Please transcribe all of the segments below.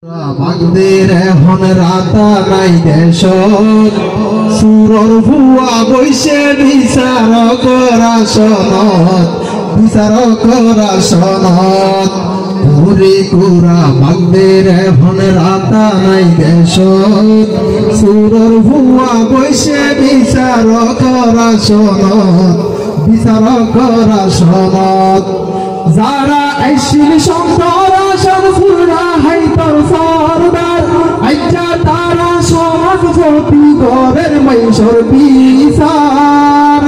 বাগদের এখন রাতা নাই দেশ সুরর ভুয়া বৈশে বিচার করা সনত ঘুরে কুরা বাগদের এখন রাতা নাই দেশ সুরর ভুয়া বৈশে বিচার করা সনত যারা আইসিল সন্তরা সরফুরা হাইতর সরদার আইজা তারা সমাজ প্রতি গরের মাইশর বিচার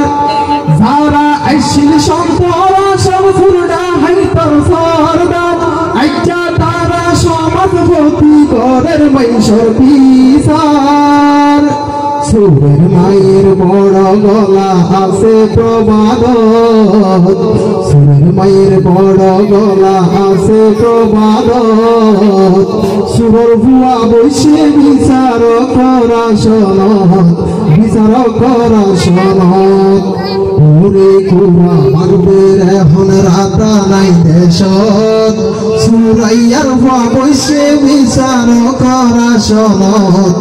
যারা আইসিল সন্তরা সরফুরা হাইতর সরদার আইজা তারা সমাজ প্রতি গরের মাইশর বিচার সুরের মায়ের বড় গলা আছে প্রবাদ সুরের মায়ের বড় গলা আছে প্রবাদ সুরর ভুয়া বৈশে বিচার করা সনত ওরে কুয়া বাগদের এখন রাতা নাই দেশত সুরাইয়ার ভুয়া বৈশে বিচার করা সনত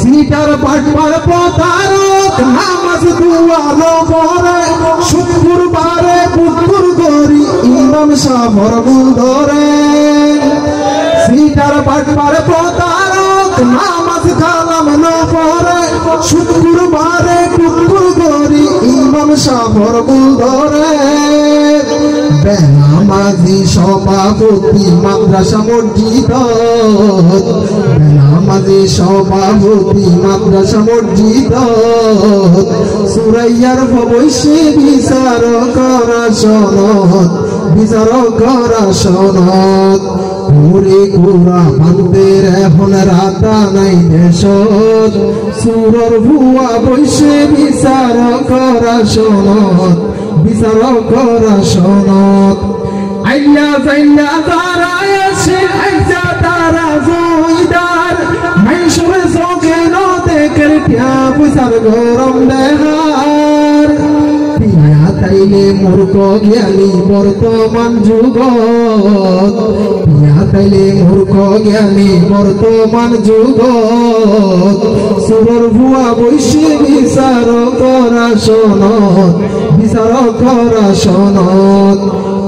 সিটার পাটপার প্রতারক নামাজ দুয়ালো পরে শুক্রবারে পুকুর গরি ইমাম সাফর বুধরে সিটার পাটপার প্রতারক নামাজ কালাম না পরে শুক্রবারে পুকুর গরি ইমাম সাফর বুধরে বেনামাজি সভাপতি মাদ্রাসা মসজিদ বেনামাজি সভাপতি মাদ্রাসা মসজিদ সুরাইয়ার বৈশে বিচার করা সনত ঘুরে ঘুরা বান্দের এখন রাতা নাই দেশত সুরর ভুয়া বৈশে বিচার করা সনত আইলা যাইলা তারা আছে আইজা তারা জয়দার মাইশরে সকে ন দেখের পিয়া পয়সার গরম দেহার পিয়া তাইলে মূর্খ জ্ঞানী বর্তমান যুগত পিয়া তাইলে মূর্খ জ্ঞানী বর্তমান যুগত সুরর ভুয়া বৈশে বিচার করা সনত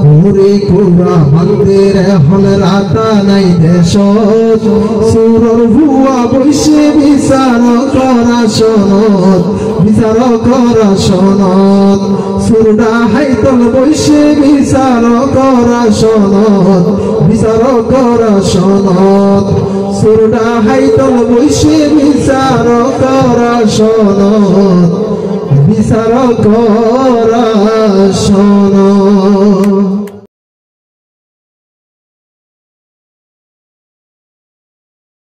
ঘুরে ঘুরা বাগদের এখন রাতা নাই দেশত সুরর ভুয়া বৈশে বিচার করা সনত সুরডা হাইতল বৈশে বিচার করা সনত সুরডা হাইতল বৈশে বিচার করা সনত